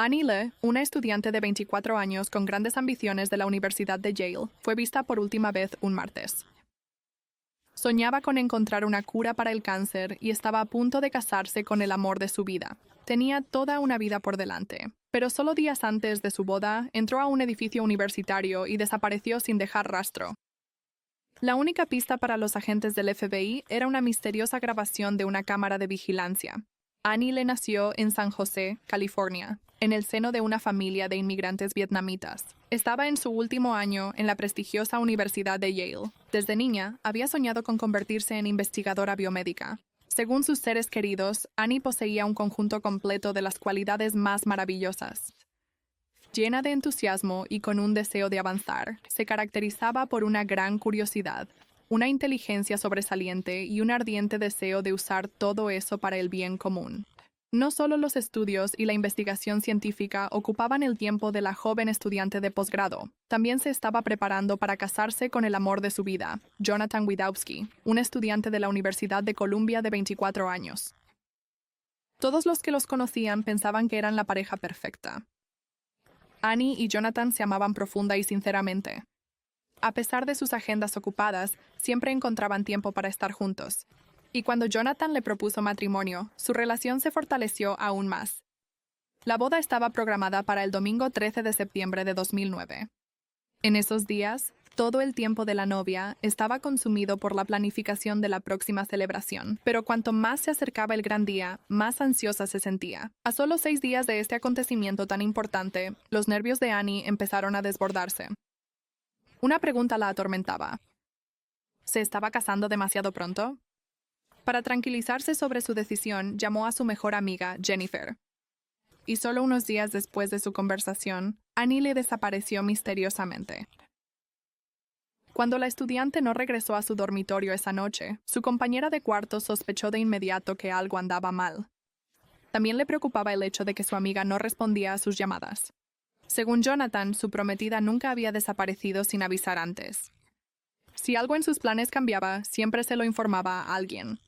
Annie Le, una estudiante de 24 años con grandes ambiciones de la Universidad de Yale, fue vista por última vez un martes. Soñaba con encontrar una cura para el cáncer y estaba a punto de casarse con el amor de su vida. Tenía toda una vida por delante, pero solo días antes de su boda entró a un edificio universitario y desapareció sin dejar rastro. La única pista para los agentes del FBI era una misteriosa grabación de una cámara de vigilancia. Annie Le nació en San José, California, en el seno de una familia de inmigrantes vietnamitas. Estaba en su último año en la prestigiosa Universidad de Yale. Desde niña, había soñado con convertirse en investigadora biomédica. Según sus seres queridos, Annie poseía un conjunto completo de las cualidades más maravillosas. Llena de entusiasmo y con un deseo de avanzar, se caracterizaba por una gran curiosidad, una inteligencia sobresaliente y un ardiente deseo de usar todo eso para el bien común. No solo los estudios y la investigación científica ocupaban el tiempo de la joven estudiante de posgrado, también se estaba preparando para casarse con el amor de su vida, Jonathan Widowski, un estudiante de la Universidad de Columbia de 24 años. Todos los que los conocían pensaban que eran la pareja perfecta. Annie y Jonathan se amaban profunda y sinceramente. A pesar de sus agendas ocupadas, siempre encontraban tiempo para estar juntos. Y cuando Jonathan le propuso matrimonio, su relación se fortaleció aún más. La boda estaba programada para el domingo 13 de septiembre de 2009. En esos días, todo el tiempo de la novia estaba consumido por la planificación de la próxima celebración, pero cuanto más se acercaba el gran día, más ansiosa se sentía. A solo 6 días de este acontecimiento tan importante, los nervios de Annie empezaron a desbordarse. Una pregunta la atormentaba. ¿Se estaba casando demasiado pronto? Para tranquilizarse sobre su decisión, llamó a su mejor amiga, Jennifer. Y solo unos días después de su conversación, Annie le desapareció misteriosamente. Cuando la estudiante no regresó a su dormitorio esa noche, su compañera de cuarto sospechó de inmediato que algo andaba mal. También le preocupaba el hecho de que su amiga no respondía a sus llamadas. Según Jonathan, su prometida nunca había desaparecido sin avisar antes. Si algo en sus planes cambiaba, siempre se lo informaba a alguien.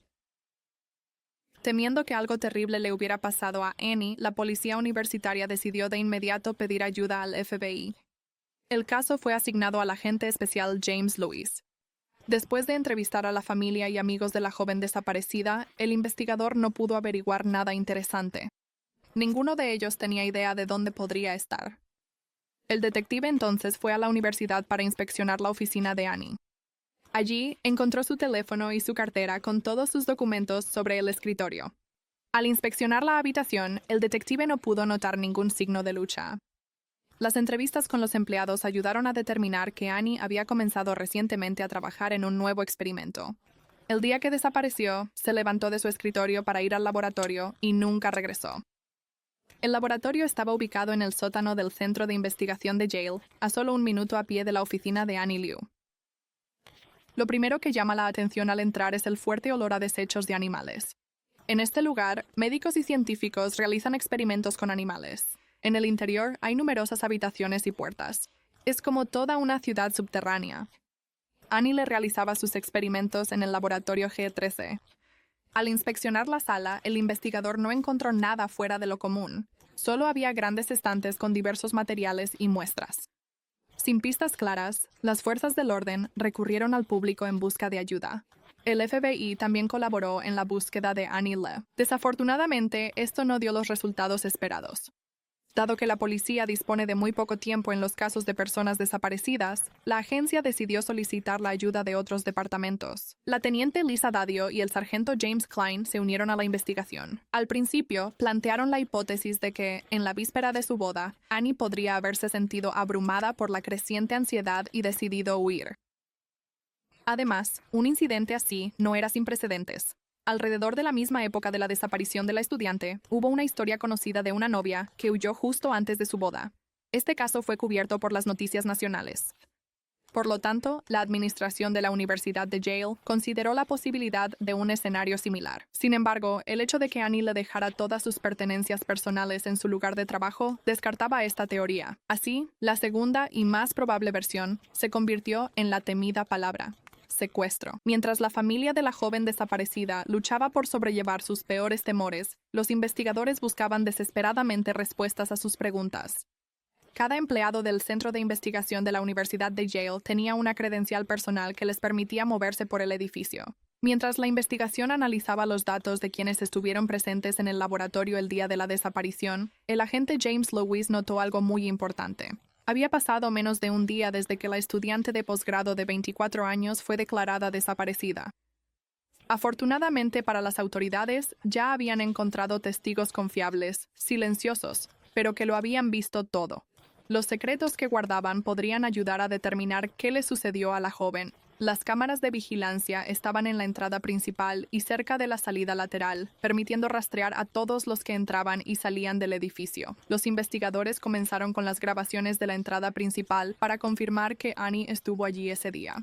Temiendo que algo terrible le hubiera pasado a Annie, la policía universitaria decidió de inmediato pedir ayuda al FBI. El caso fue asignado al agente especial James Lewis. Después de entrevistar a la familia y amigos de la joven desaparecida, el investigador no pudo averiguar nada interesante. Ninguno de ellos tenía idea de dónde podría estar. El detective entonces fue a la universidad para inspeccionar la oficina de Annie. Allí encontró su teléfono y su cartera con todos sus documentos sobre el escritorio. Al inspeccionar la habitación, el detective no pudo notar ningún signo de lucha. Las entrevistas con los empleados ayudaron a determinar que Annie había comenzado recientemente a trabajar en un nuevo experimento. El día que desapareció, se levantó de su escritorio para ir al laboratorio y nunca regresó. El laboratorio estaba ubicado en el sótano del Centro de Investigación de Yale, a solo 1 minuto a pie de la oficina de Annie Liu. Lo primero que llama la atención al entrar es el fuerte olor a desechos de animales. En este lugar, médicos y científicos realizan experimentos con animales. En el interior hay numerosas habitaciones y puertas. Es como toda una ciudad subterránea. Annie le realizaba sus experimentos en el laboratorio G13. Al inspeccionar la sala, el investigador no encontró nada fuera de lo común. Solo había grandes estantes con diversos materiales y muestras. Sin pistas claras, las fuerzas del orden recurrieron al público en busca de ayuda. El FBI también colaboró en la búsqueda de Annie Le. Desafortunadamente, esto no dio los resultados esperados. Dado que la policía dispone de muy poco tiempo en los casos de personas desaparecidas, la agencia decidió solicitar la ayuda de otros departamentos. La teniente Lisa Dadio y el sargento James Klein se unieron a la investigación. Al principio, plantearon la hipótesis de que, en la víspera de su boda, Annie podría haberse sentido abrumada por la creciente ansiedad y decidido huir. Además, un incidente así no era sin precedentes. Alrededor de la misma época de la desaparición de la estudiante, hubo una historia conocida de una novia que huyó justo antes de su boda. Este caso fue cubierto por las noticias nacionales. Por lo tanto, la administración de la Universidad de Yale consideró la posibilidad de un escenario similar. Sin embargo, el hecho de que Annie le dejara todas sus pertenencias personales en su lugar de trabajo descartaba esta teoría. Así, la segunda y más probable versión se convirtió en la temida palabra. secuestro. Mientras la familia de la joven desaparecida luchaba por sobrellevar sus peores temores, los investigadores buscaban desesperadamente respuestas a sus preguntas. Cada empleado del Centro de Investigación de la Universidad de Yale tenía una credencial personal que les permitía moverse por el edificio. Mientras la investigación analizaba los datos de quienes estuvieron presentes en el laboratorio el día de la desaparición, el agente James Lewis notó algo muy importante. Había pasado menos de un día desde que la estudiante de posgrado de 24 años fue declarada desaparecida. Afortunadamente para las autoridades, ya habían encontrado testigos confiables, silenciosos, pero que lo habían visto todo. Los secretos que guardaban podrían ayudar a determinar qué le sucedió a la joven. Las cámaras de vigilancia estaban en la entrada principal y cerca de la salida lateral, permitiendo rastrear a todos los que entraban y salían del edificio. Los investigadores comenzaron con las grabaciones de la entrada principal para confirmar que Annie estuvo allí ese día.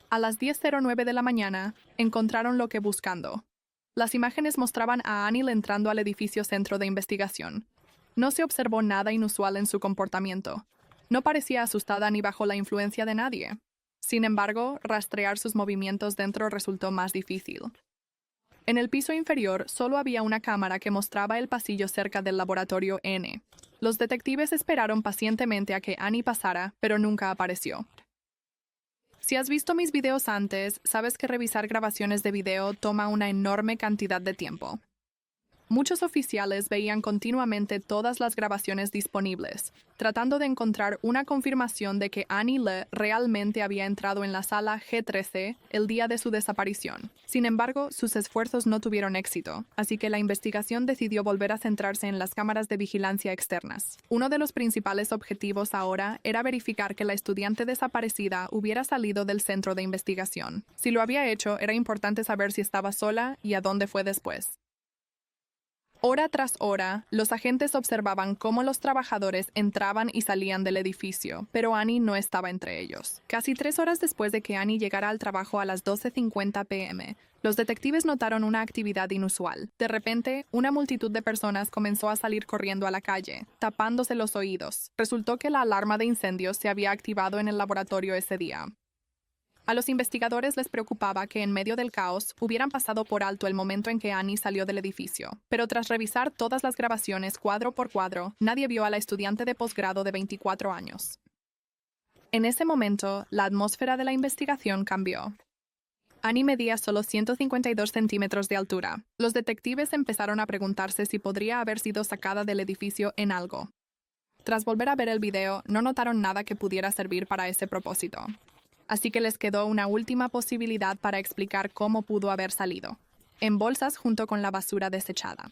A las 10:09 de la mañana, encontraron lo que buscando. Las imágenes mostraban a Annie entrando al edificio Centro de Investigación. No se observó nada inusual en su comportamiento. No parecía asustada ni bajo la influencia de nadie. Sin embargo, rastrear sus movimientos dentro resultó más difícil. En el piso inferior solo había una cámara que mostraba el pasillo cerca del laboratorio N. Los detectives esperaron pacientemente a que Annie pasara, pero nunca apareció. Si has visto mis videos antes, sabes que revisar grabaciones de video toma una enorme cantidad de tiempo. Muchos oficiales veían continuamente todas las grabaciones disponibles, tratando de encontrar una confirmación de que Annie Le realmente había entrado en la sala G13 el día de su desaparición. Sin embargo, sus esfuerzos no tuvieron éxito, así que la investigación decidió volver a centrarse en las cámaras de vigilancia externas. Uno de los principales objetivos ahora era verificar que la estudiante desaparecida hubiera salido del centro de investigación. Si lo había hecho, era importante saber si estaba sola y a dónde fue después. Hora tras hora, los agentes observaban cómo los trabajadores entraban y salían del edificio, pero Annie no estaba entre ellos. Casi 3 horas después de que Annie llegara al trabajo a las 12:50 p.m., los detectives notaron una actividad inusual. De repente, una multitud de personas comenzó a salir corriendo a la calle, tapándose los oídos. Resultó que la alarma de incendios se había activado en el laboratorio ese día. A los investigadores les preocupaba que en medio del caos hubieran pasado por alto el momento en que Annie salió del edificio, pero tras revisar todas las grabaciones cuadro por cuadro, nadie vio a la estudiante de posgrado de 24 años. En ese momento, la atmósfera de la investigación cambió. Annie medía solo 152 centímetros de altura. Los detectives empezaron a preguntarse si podría haber sido sacada del edificio en algo. Tras volver a ver el video, no notaron nada que pudiera servir para ese propósito. Así que les quedó una última posibilidad para explicar cómo pudo haber salido, en bolsas junto con la basura desechada.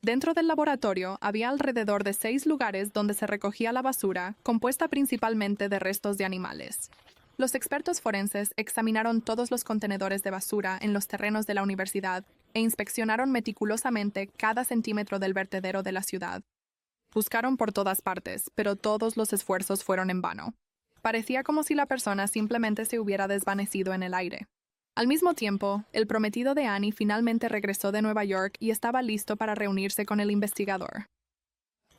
Dentro del laboratorio había alrededor de 6 lugares donde se recogía la basura, compuesta principalmente de restos de animales. Los expertos forenses examinaron todos los contenedores de basura en los terrenos de la universidad e inspeccionaron meticulosamente cada centímetro del vertedero de la ciudad. Buscaron por todas partes, pero todos los esfuerzos fueron en vano. Parecía como si la persona simplemente se hubiera desvanecido en el aire. Al mismo tiempo, el prometido de Annie finalmente regresó de Nueva York y estaba listo para reunirse con el investigador.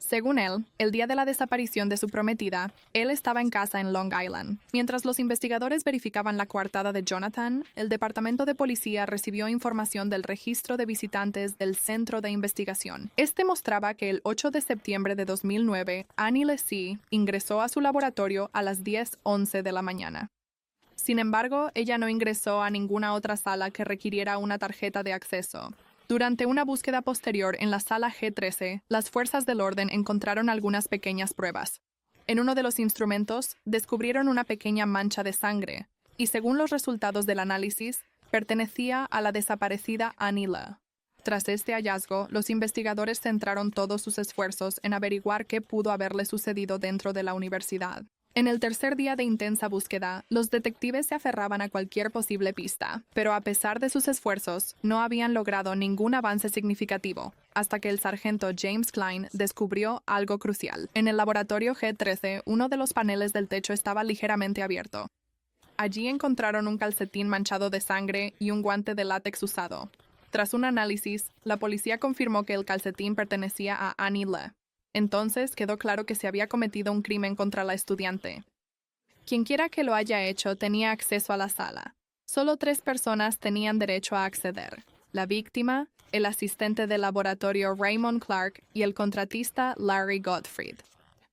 Según él, el día de la desaparición de su prometida, él estaba en casa en Long Island. Mientras los investigadores verificaban la coartada de Jonathan, el Departamento de Policía recibió información del registro de visitantes del Centro de Investigación. Este mostraba que el 8 de septiembre de 2009, Annie Le ingresó a su laboratorio a las 10:11 de la mañana. Sin embargo, ella no ingresó a ninguna otra sala que requiriera una tarjeta de acceso. Durante una búsqueda posterior en la sala G13, las fuerzas del orden encontraron algunas pequeñas pruebas. En uno de los instrumentos, descubrieron una pequeña mancha de sangre, y según los resultados del análisis, pertenecía a la desaparecida Annie Le. Tras este hallazgo, los investigadores centraron todos sus esfuerzos en averiguar qué pudo haberle sucedido dentro de la universidad. En el tercer día de intensa búsqueda, los detectives se aferraban a cualquier posible pista, pero a pesar de sus esfuerzos, no habían logrado ningún avance significativo, hasta que el sargento James Klein descubrió algo crucial. En el laboratorio G13, uno de los paneles del techo estaba ligeramente abierto. Allí encontraron un calcetín manchado de sangre y un guante de látex usado. Tras un análisis, la policía confirmó que el calcetín pertenecía a Annie Le. Entonces quedó claro que se había cometido un crimen contra la estudiante. Quienquiera que lo haya hecho tenía acceso a la sala. Solo 3 personas tenían derecho a acceder: la víctima, el asistente del laboratorio Raymond Clark y el contratista Larry Gottfried.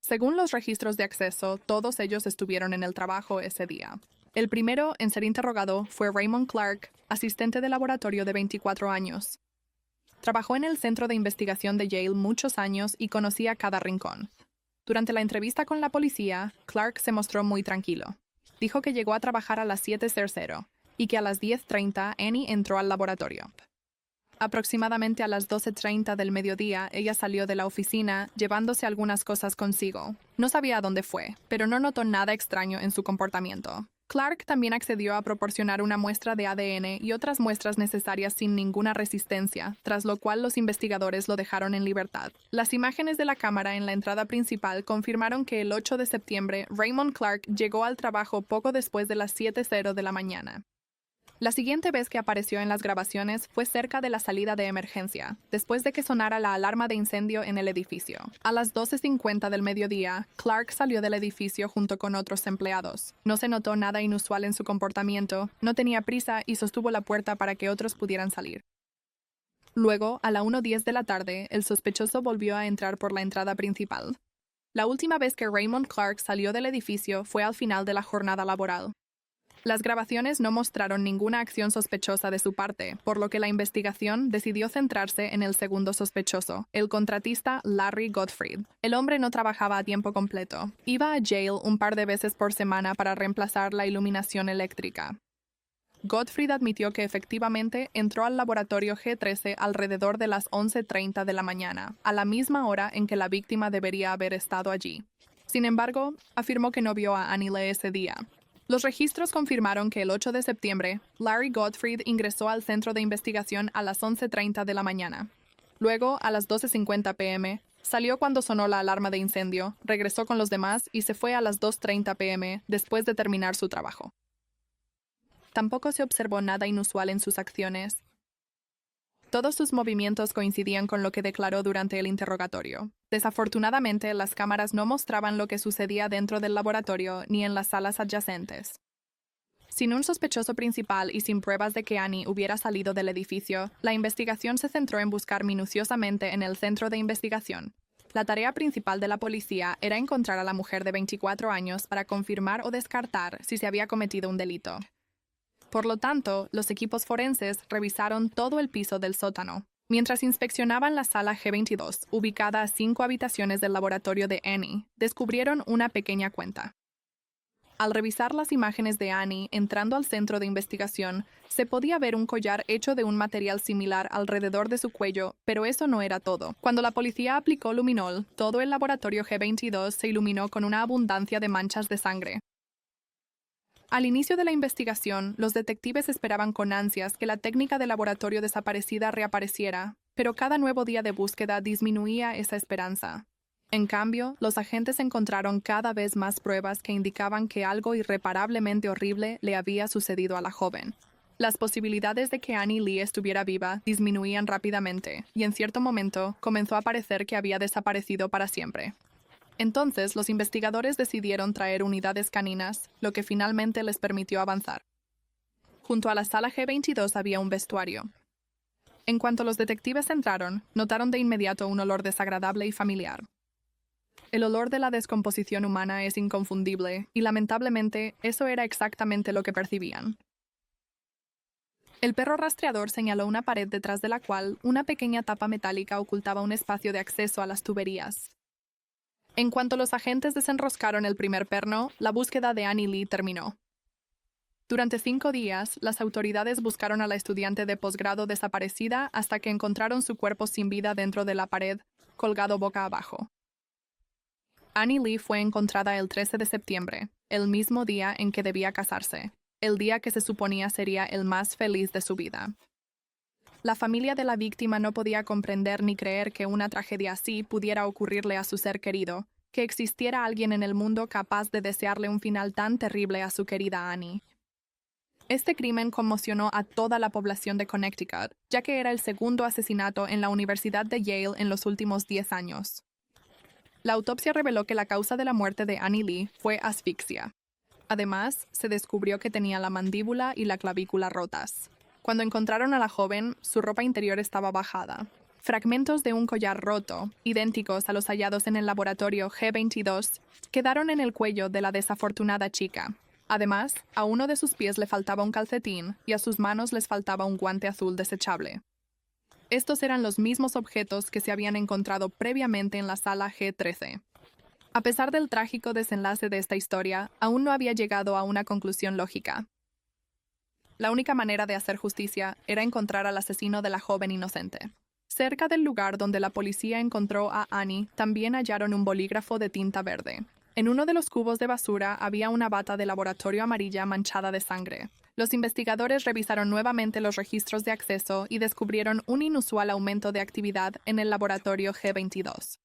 Según los registros de acceso, todos ellos estuvieron en el trabajo ese día. El primero en ser interrogado fue Raymond Clark, asistente de laboratorio de 24 años. Trabajó en el centro de investigación de Yale muchos años y conocía cada rincón. Durante la entrevista con la policía, Clark se mostró muy tranquilo. Dijo que llegó a trabajar a las 7:00 y que a las 10:30 Annie entró al laboratorio. Aproximadamente a las 12:30 del mediodía, ella salió de la oficina llevándose algunas cosas consigo. No sabía a dónde fue, pero no notó nada extraño en su comportamiento. Clark también accedió a proporcionar una muestra de ADN y otras muestras necesarias sin ninguna resistencia, tras lo cual los investigadores lo dejaron en libertad. Las imágenes de la cámara en la entrada principal confirmaron que el 8 de septiembre Raymond Clark llegó al trabajo poco después de las 7:00 de la mañana. La siguiente vez que apareció en las grabaciones fue cerca de la salida de emergencia, después de que sonara la alarma de incendio en el edificio. A las 12:50 del mediodía, Clark salió del edificio junto con otros empleados. No se notó nada inusual en su comportamiento, no tenía prisa y sostuvo la puerta para que otros pudieran salir. Luego, a la 1:10 de la tarde, el sospechoso volvió a entrar por la entrada principal. La última vez que Raymond Clark salió del edificio fue al final de la jornada laboral. Las grabaciones no mostraron ninguna acción sospechosa de su parte, por lo que la investigación decidió centrarse en el segundo sospechoso, el contratista Larry Gottfried. El hombre no trabajaba a tiempo completo. Iba a Yale un par de veces por semana para reemplazar la iluminación eléctrica. Gottfried admitió que efectivamente entró al laboratorio G13 alrededor de las 11:30 de la mañana, a la misma hora en que la víctima debería haber estado allí. Sin embargo, afirmó que no vio a Annie Lee ese día. Los registros confirmaron que el 8 de septiembre, Larry Gottfried ingresó al centro de investigación a las 11:30 de la mañana. Luego, a las 12:50 p.m., salió cuando sonó la alarma de incendio, regresó con los demás y se fue a las 2:30 p.m. después de terminar su trabajo. Tampoco se observó nada inusual en sus acciones. Todos sus movimientos coincidían con lo que declaró durante el interrogatorio. Desafortunadamente, las cámaras no mostraban lo que sucedía dentro del laboratorio ni en las salas adyacentes. Sin un sospechoso principal y sin pruebas de que Annie hubiera salido del edificio, la investigación se centró en buscar minuciosamente en el centro de investigación. La tarea principal de la policía era encontrar a la mujer de 24 años para confirmar o descartar si se había cometido un delito. Por lo tanto, los equipos forenses revisaron todo el piso del sótano. Mientras inspeccionaban la sala G22, ubicada a 5 habitaciones del laboratorio de Annie, descubrieron una pequeña cuenta. Al revisar las imágenes de Annie entrando al centro de investigación, se podía ver un collar hecho de un material similar alrededor de su cuello, pero eso no era todo. Cuando la policía aplicó luminol, todo el laboratorio G22 se iluminó con una abundancia de manchas de sangre. Al inicio de la investigación, los detectives esperaban con ansias que la técnica de laboratorio desaparecida reapareciera, pero cada nuevo día de búsqueda disminuía esa esperanza. En cambio, los agentes encontraron cada vez más pruebas que indicaban que algo irreparablemente horrible le había sucedido a la joven. Las posibilidades de que Annie Lee estuviera viva disminuían rápidamente, y en cierto momento comenzó a parecer que había desaparecido para siempre. Entonces, los investigadores decidieron traer unidades caninas, lo que finalmente les permitió avanzar. Junto a la sala G22 había un vestuario. En cuanto los detectives entraron, notaron de inmediato un olor desagradable y familiar. El olor de la descomposición humana es inconfundible, y lamentablemente, eso era exactamente lo que percibían. El perro rastreador señaló una pared detrás de la cual una pequeña tapa metálica ocultaba un espacio de acceso a las tuberías. En cuanto los agentes desenroscaron el primer perno, la búsqueda de Annie Lee terminó. Durante 5 días, las autoridades buscaron a la estudiante de posgrado desaparecida hasta que encontraron su cuerpo sin vida dentro de la pared, colgado boca abajo. Annie Lee fue encontrada el 13 de septiembre, el mismo día en que debía casarse, el día que se suponía sería el más feliz de su vida. La familia de la víctima no podía comprender ni creer que una tragedia así pudiera ocurrirle a su ser querido, que existiera alguien en el mundo capaz de desearle un final tan terrible a su querida Annie. Este crimen conmocionó a toda la población de Connecticut, ya que era el segundo asesinato en la Universidad de Yale en los últimos 10 años. La autopsia reveló que la causa de la muerte de Annie Lee fue asfixia. Además, se descubrió que tenía la mandíbula y la clavícula rotas. Cuando encontraron a la joven, su ropa interior estaba bajada. Fragmentos de un collar roto, idénticos a los hallados en el laboratorio G22, quedaron en el cuello de la desafortunada chica. Además, a uno de sus pies le faltaba un calcetín y a sus manos les faltaba un guante azul desechable. Estos eran los mismos objetos que se habían encontrado previamente en la sala G13. A pesar del trágico desenlace de esta historia, aún no había llegado a una conclusión lógica. La única manera de hacer justicia era encontrar al asesino de la joven inocente. Cerca del lugar donde la policía encontró a Annie, también hallaron un bolígrafo de tinta verde. En uno de los cubos de basura había una bata de laboratorio amarilla manchada de sangre. Los investigadores revisaron nuevamente los registros de acceso y descubrieron un inusual aumento de actividad en el laboratorio G22.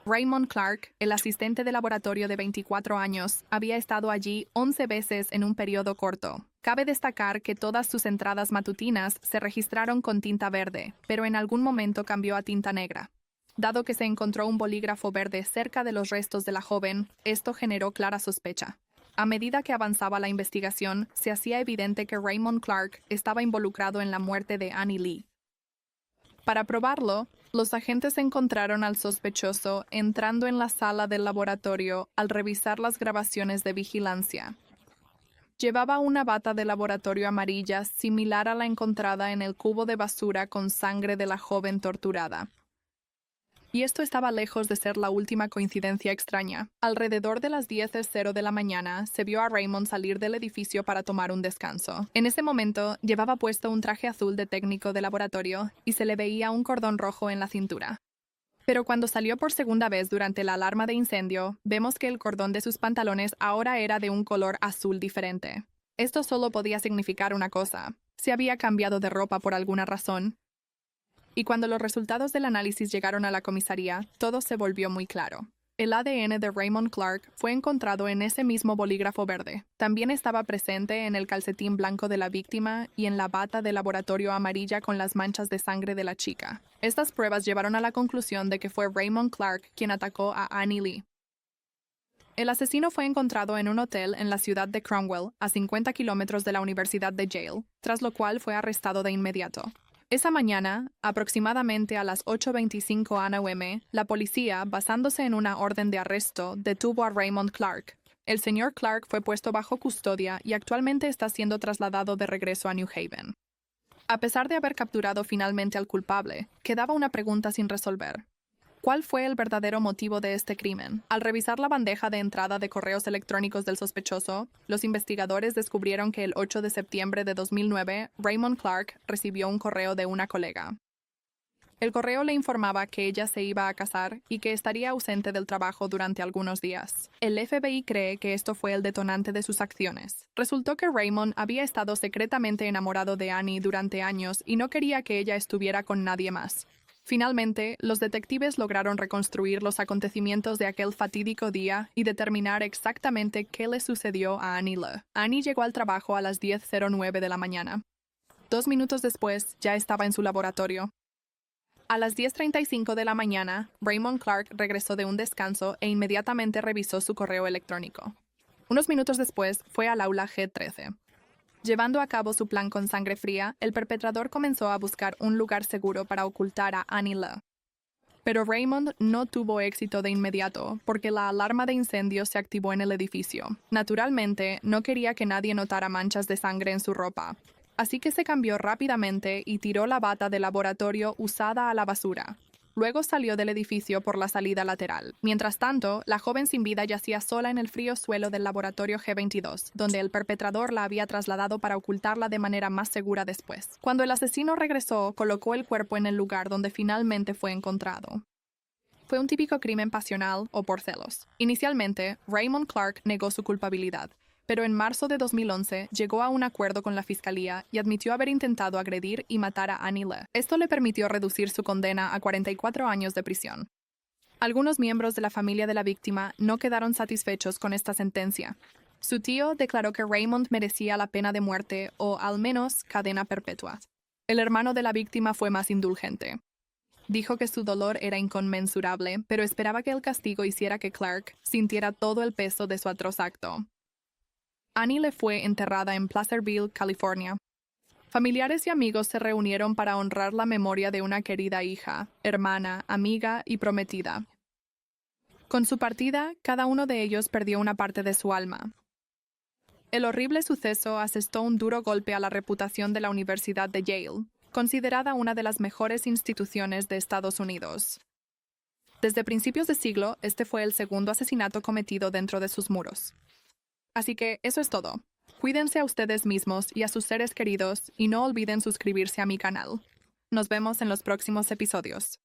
Raymond Clark, el asistente de laboratorio de 24 años, había estado allí 11 veces en un periodo corto. Cabe destacar que todas sus entradas matutinas se registraron con tinta verde, pero en algún momento cambió a tinta negra. Dado que se encontró un bolígrafo verde cerca de los restos de la joven, esto generó clara sospecha. A medida que avanzaba la investigación, se hacía evidente que Raymond Clark estaba involucrado en la muerte de Annie Lee. Para probarlo, los agentes encontraron al sospechoso entrando en la sala del laboratorio al revisar las grabaciones de vigilancia. Llevaba una bata de laboratorio amarilla similar a la encontrada en el cubo de basura con sangre de la joven torturada. Y esto estaba lejos de ser la última coincidencia extraña. Alrededor de las 10:00 de la mañana, se vio a Raymond salir del edificio para tomar un descanso. En ese momento, llevaba puesto un traje azul de técnico de laboratorio y se le veía un cordón rojo en la cintura. Pero cuando salió por segunda vez durante la alarma de incendio, vemos que el cordón de sus pantalones ahora era de un color azul diferente. Esto solo podía significar una cosa: se había cambiado de ropa por alguna razón. Y cuando los resultados del análisis llegaron a la comisaría, todo se volvió muy claro. El ADN de Raymond Clark fue encontrado en ese mismo bolígrafo verde. También estaba presente en el calcetín blanco de la víctima y en la bata de laboratorio amarilla con las manchas de sangre de la chica. Estas pruebas llevaron a la conclusión de que fue Raymond Clark quien atacó a Annie Lee. El asesino fue encontrado en un hotel en la ciudad de Cromwell, a 50 kilómetros de la Universidad de Yale, tras lo cual fue arrestado de inmediato. Esa mañana, aproximadamente a las 8:25 am, la policía, basándose en una orden de arresto, detuvo a Raymond Clark. El señor Clark fue puesto bajo custodia y actualmente está siendo trasladado de regreso a New Haven. A pesar de haber capturado finalmente al culpable, quedaba una pregunta sin resolver. ¿Cuál fue el verdadero motivo de este crimen? Al revisar la bandeja de entrada de correos electrónicos del sospechoso, los investigadores descubrieron que el 8 de septiembre de 2009, Raymond Clark recibió un correo de una colega. El correo le informaba que ella se iba a casar y que estaría ausente del trabajo durante algunos días. El FBI cree que esto fue el detonante de sus acciones. Resultó que Raymond había estado secretamente enamorado de Annie durante años y no quería que ella estuviera con nadie más. Finalmente, los detectives lograron reconstruir los acontecimientos de aquel fatídico día y determinar exactamente qué le sucedió a Annie Lee. Annie llegó al trabajo a las 10:09 de la mañana. 2 minutos después, ya estaba en su laboratorio. A las 10:35 de la mañana, Raymond Clark regresó de un descanso e inmediatamente revisó su correo electrónico. Unos minutos después, fue al aula G13. Llevando a cabo su plan con sangre fría, el perpetrador comenzó a buscar un lugar seguro para ocultar a Annie Lee. Pero Raymond no tuvo éxito de inmediato porque la alarma de incendio se activó en el edificio. Naturalmente, no quería que nadie notara manchas de sangre en su ropa, así que se cambió rápidamente y tiró la bata de laboratorio usada a la basura. Luego salió del edificio por la salida lateral. Mientras tanto, la joven sin vida yacía sola en el frío suelo del laboratorio G22, donde el perpetrador la había trasladado para ocultarla de manera más segura después. Cuando el asesino regresó, colocó el cuerpo en el lugar donde finalmente fue encontrado. Fue un típico crimen pasional o por celos. Inicialmente, Raymond Clark negó su culpabilidad, pero en marzo de 2011 llegó a un acuerdo con la fiscalía y admitió haber intentado agredir y matar a Annie Lee. Esto le permitió reducir su condena a 44 años de prisión. Algunos miembros de la familia de la víctima no quedaron satisfechos con esta sentencia. Su tío declaró que Raymond merecía la pena de muerte o, al menos, cadena perpetua. El hermano de la víctima fue más indulgente. Dijo que su dolor era inconmensurable, pero esperaba que el castigo hiciera que Clark sintiera todo el peso de su atroz acto. Annie le fue enterrada en Placerville, California. Familiares y amigos se reunieron para honrar la memoria de una querida hija, hermana, amiga y prometida. Con su partida, cada uno de ellos perdió una parte de su alma. El horrible suceso asestó un duro golpe a la reputación de la Universidad de Yale, considerada una de las mejores instituciones de Estados Unidos. Desde principios de siglo, este fue el segundo asesinato cometido dentro de sus muros. Así que eso es todo. Cuídense a ustedes mismos y a sus seres queridos y no olviden suscribirse a mi canal. Nos vemos en los próximos episodios.